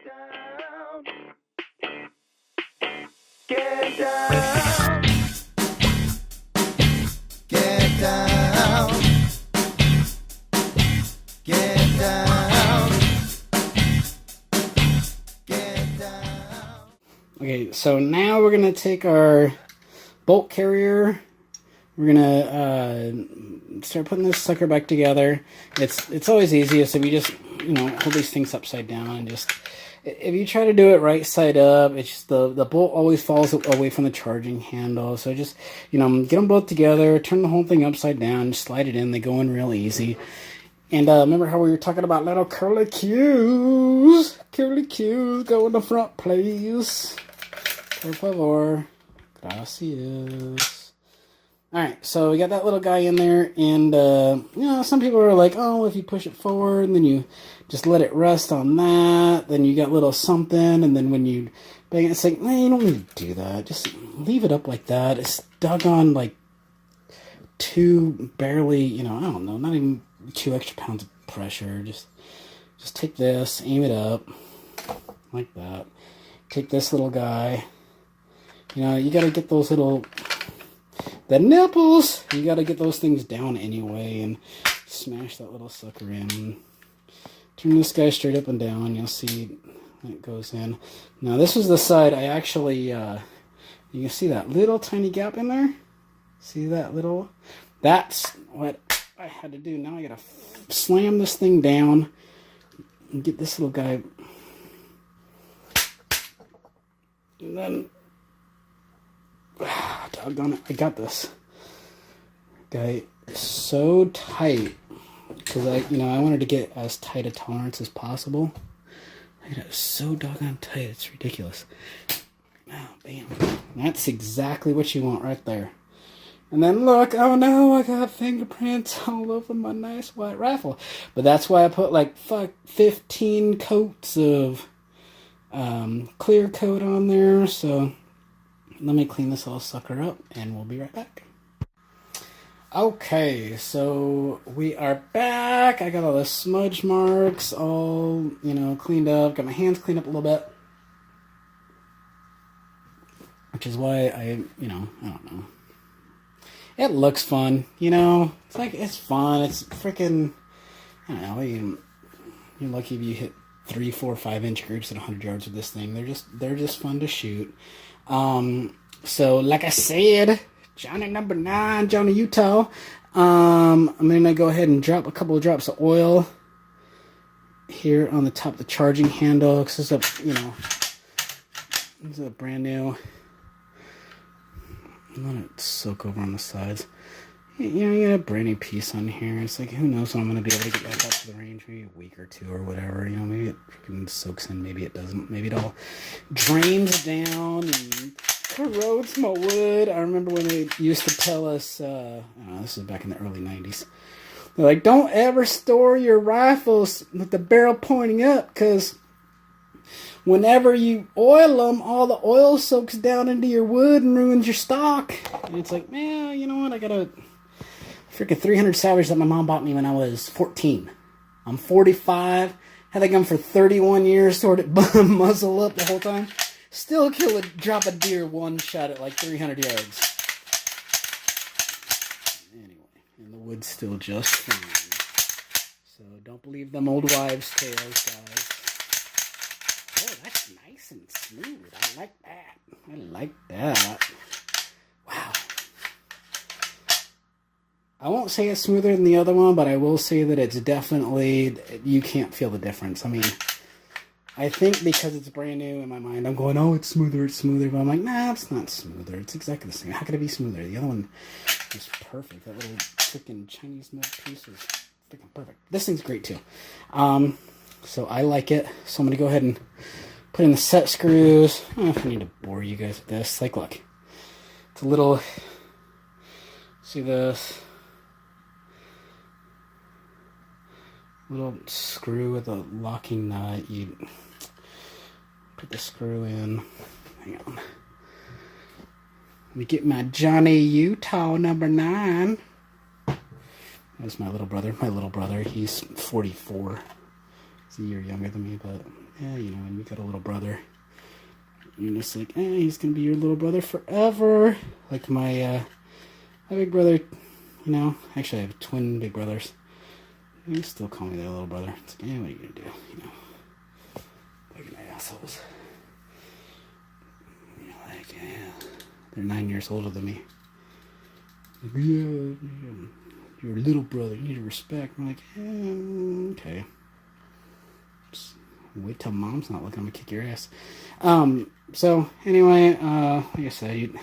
down. Get down. Get down. Get down. Get down. Okay, so now we're going to take our bolt carrier. We're going to start putting this sucker back together. It's always easiest if you just, hold these things upside down and just... If you try to do it right side up, it's just the bolt always falls away from the charging handle. So just, get them both together, turn the whole thing upside down, slide it in. They go in real easy. And remember how we were talking about little curly cues? Curly cues, go in the front, please. Por favor. Gracias. Alright, so we got that little guy in there, and, some people are like, oh, if you push it forward, and then you just let it rest on that, then you got a little something, and then when you bang it, it's like, no, you don't need to do that. Just leave it up like that. It's doggone, like, barely, I don't know, not even 2 extra pounds of pressure. Just take this, aim it up, like that. Take this little guy. You gotta get those little... The nipples! You gotta get those things down anyway and smash that little sucker in. Turn this guy straight up and down. You'll see it goes in. Now this is the side I actually, you can see that little tiny gap in there? See that little? That's what I had to do. Now I gotta slam this thing down and get this little guy. And then... doggone it, I got this. Guy is so tight because I wanted to get as tight a tolerance as possible. It's so doggone tight, it's ridiculous. Oh, bam. That's exactly what you want right there. And then look, oh no, I got fingerprints all over my nice white rifle. But that's why I put like 15 coats of clear coat on there. So let me clean this little sucker up, and we'll be right back. Okay, so we are back. I got all the smudge marks all, cleaned up. Got my hands cleaned up a little bit. Which is why I don't know. It looks fun, It's like, it's fun. It's freaking, I don't know, you're lucky if you hit 3, 4, 5-inch groups at 100 yards with this thing. They're just fun to shoot. So like I said, Johnny number 9, Johnny Utah. I'm gonna go ahead and drop a couple of drops of oil here on the top of the charging handle, because this is a brand new. Let it soak over on the sides. You get a brand new piece on here. It's like, who knows when I'm going to be able to get back up to the range, maybe a week or 2 or whatever. Maybe it freaking soaks in, maybe it doesn't. Maybe it all drains down and corrodes my wood. I remember when they used to tell us, this is back in the early 90s. They're like, don't ever store your rifles with the barrel pointing up, because whenever you oil them, all the oil soaks down into your wood and ruins your stock. And it's like, man, you know what? I got a freaking 300 Savage that my mom bought me when I was 14. I'm 45. Had that gun for 31 years, stored it muzzle up the whole time. Still drop a deer one shot at like 300 yards. Anyway, and the wood's still just fine. So don't believe them old wives' tales, guys. Oh, that's nice and smooth. I like that. I like that. Wow. I won't say it's smoother than the other one, but I will say that it's definitely, you can't feel the difference. I mean, I think because it's brand new in my mind, I'm going, oh, it's smoother. But I'm like, nah, it's not smoother. It's exactly the same. How could it be smoother? The other one is perfect. That little freaking Chinese mud piece is freaking perfect. This thing's great too. So I like it. So I'm going to go ahead and put in the set screws. I don't know if I need to bore you guys with this. Like, look. It's a little... See this? Little screw with a locking nut. You put the screw in. Hang on. Let me get my Johnny Utah number 9. That's my little brother. My little brother, he's 44. He's a year younger than me, but yeah, you know, when you got a little brother, you're just like, he's gonna be your little brother forever. Like my big brother, you know, actually I have twin big brothers. They still call me their little brother. It's like, what are you gonna do? You know, fucking assholes. You know, like, they're 9 years older than me. Like, you're a little brother. You need to respect. I'm like, okay. Just wait till mom's not looking. I'm gonna kick your ass. So anyway, like I said, you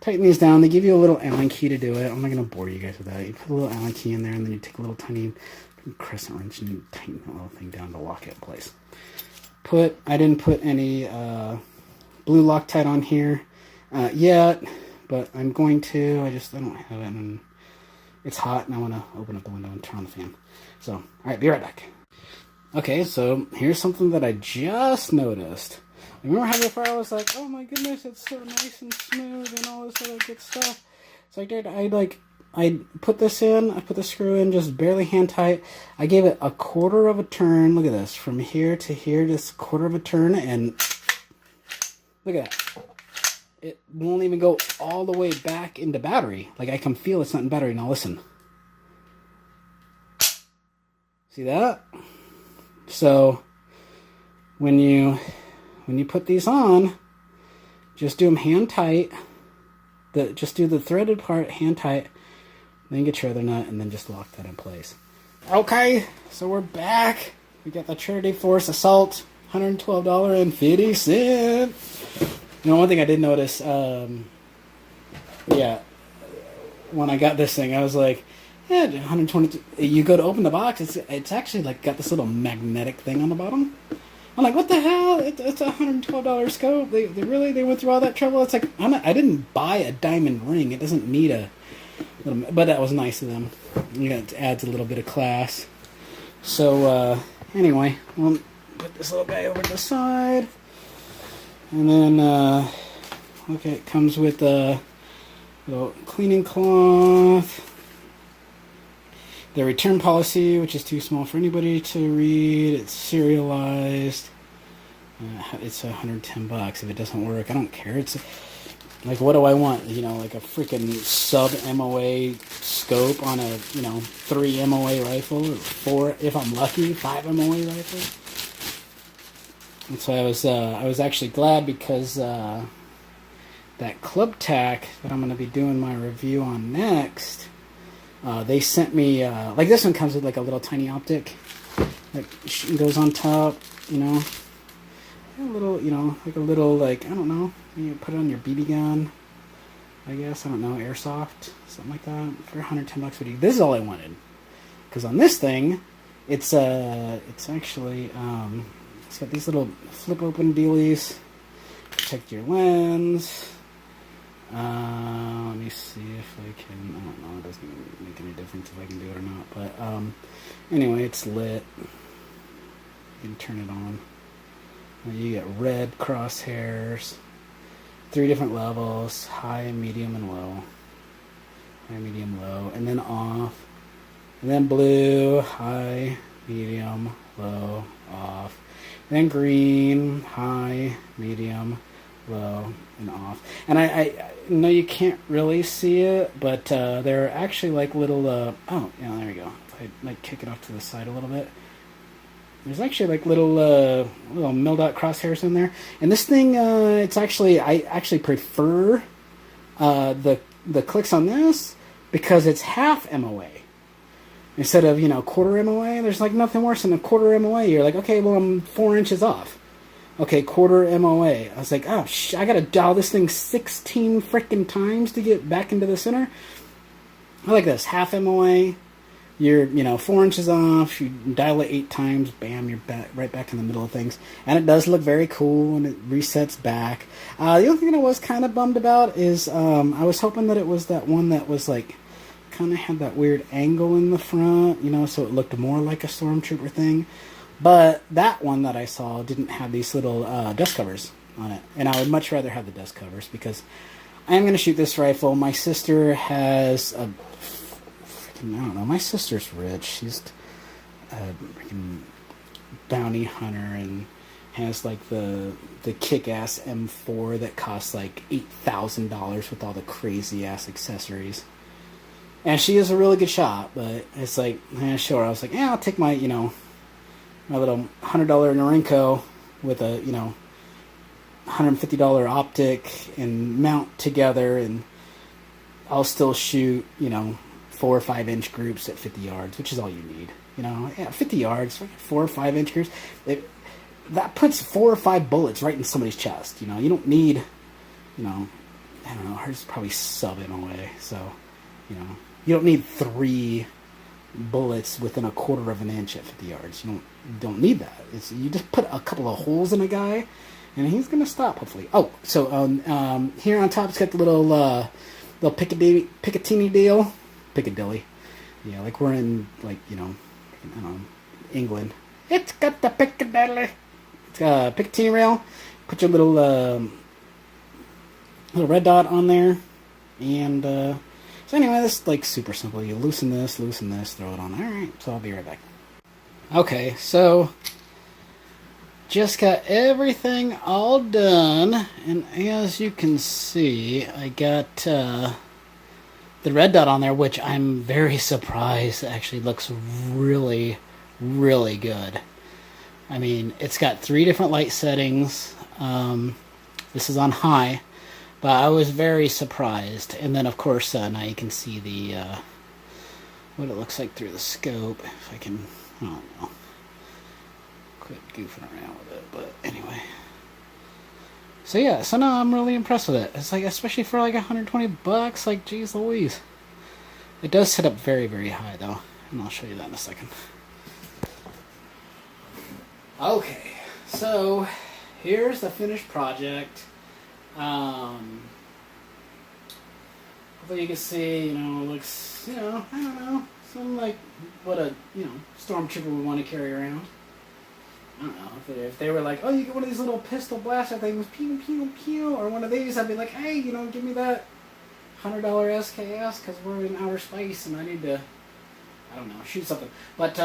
tighten these down. They give you a little Allen key to do it. I'm not gonna bore you guys with that. You put a little Allen key in there, and then you take a little tiny crescent wrench and you tighten the little thing down to lock it in place. I didn't put any blue Loctite on here yet, but I'm going to. I don't have it, and it's hot, and I want to open up the window and turn on the fan. So, all right, be right back. Okay, so here's something that I just noticed. Remember how before I was like, oh my goodness, it's so nice and smooth and all this other good stuff. So I put this in, I put the screw in just barely hand tight. I gave it a quarter of a turn. Look at this, from here to here, just a quarter of a turn, and look at that. It won't even go all the way back into battery. Like, I can feel it's not in battery. Now listen. See that? So when you put these on, just do them hand tight. Just do the threaded part hand tight. Then get your other nut and then just lock that in place. Okay, so we're back. We got the Trinity Force Assault, $112.50. You know, one thing I did notice, when I got this thing, I was like, 120. You go to open the box, it's actually like got this little magnetic thing on the bottom. I'm like, what the hell? It's a $112 scope. They went through all that trouble. It's like, I didn't buy a diamond ring. It doesn't need a little, but that was nice of them. You know, it adds a little bit of class. So anyway, we'll put this little guy over to the side, and then okay, it comes with a little cleaning cloth. The return policy, which is too small for anybody to read. It's serialized. It's $110. If it doesn't work, I don't care. It's like, what do I want? You know, like a freaking sub MOA scope on a 3 MOA rifle, or 4 if I'm lucky, 5 MOA rifle. And so I was actually glad because that Club Tack that I'm going to be doing my review on next. They sent me, like this one comes with like a little tiny optic that goes on top, a little, like a little, like, I don't know, you put it on your BB gun, I guess, I don't know, airsoft, something like that, for $110. This is all I wanted, because on this thing, it's actually, it's got these little flip open dealies, protect your lens. Let me see if I can. I don't know. It doesn't make any difference if I can do it or not. But anyway, it's lit. You can turn it on. You get red crosshairs, 3 different levels: high, medium, and low. High, medium, low, and then off, and then blue, high, medium, low, off, then green, high, medium, low, and off. And I know you can't really see it, but there are actually like little there we go. If I like kick it off to the side a little bit, there's actually like little mil-dot crosshairs in there. And this thing, I actually prefer the clicks on this because it's half MOA instead of quarter MOA. There's like nothing worse than a quarter MOA. You're like, okay, well, I'm 4 inches off. Okay, quarter MOA. I was like, oh, I gotta dial this thing 16 frickin' times to get back into the center. I like this. Half MOA, you're, 4 inches off, you dial it 8 times, bam, you're right back in the middle of things. And it does look very cool, and it resets back. The only thing that I was kind of bummed about is I was hoping that it was that one that was like, kind of had that weird angle in the front, so it looked more like a Stormtrooper thing. But that one that I saw didn't have these little dust covers on it. And I would much rather have the dust covers because I am going to shoot this rifle. My sister has a freaking, I don't know, my sister's rich. She's a freaking bounty hunter, and has like the kick-ass M4 that costs like $8,000 with all the crazy-ass accessories. And she is a really good shot, but it's like, sure. I was like, I'll take my, my little $100 Norinco with a, $150 optic and mount together, and I'll still shoot, 4 or 5 inch groups at 50 yards, which is all you need. 50 yards, 4 or 5 inch groups. That puts 4 or 5 bullets right in somebody's chest. You don't need, I don't know, hers is probably sub MOA, so, you don't need 3 bullets within a quarter of an inch at 50 yards. You don't need that. You just put a couple of holes in a guy, and he's gonna stop, hopefully. Oh, so here on top, it's got the little Picatinny deal. Piccadilly. Yeah, like we're in, like, I don't know, England. It's got the Piccadilly. It's got a Picatinny rail. Put your little red dot on there. And, so anyway, this is, like, super simple. You loosen this, throw it on. Alright, so I'll be right back. Okay, so just got everything all done. And as you can see, I got, the red dot on there, which I'm very surprised actually looks really, really good. I mean, it's got 3 different light settings. This is on high, but I was very surprised. And then, of course, now you can see the what it looks like through the scope. If I can, I don't know, quit goofing around with it. But anyway. So yeah, so no, I'm really impressed with it. It's like, especially for like $120, like, geez Louise. It does sit up very, very high though, and I'll show you that in a second. Okay, so here's the finished project. Hopefully you can see, it looks, I don't know, something like what a, stormtrooper would want to carry around. I don't know, if they were like, oh, you get one of these little pistol blaster things, pew, pew, pew, or one of these, I'd be like, hey, give me that $100 SKS, because we're in outer space, and I need to, I don't know, shoot something. But,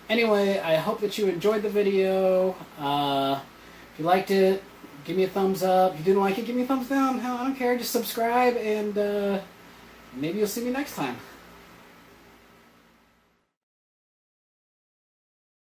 anyway, I hope that you enjoyed the video. If you liked it, give me a thumbs up. If you didn't like it, give me a thumbs down. Hell, I don't care, just subscribe, and, maybe you'll see me next time.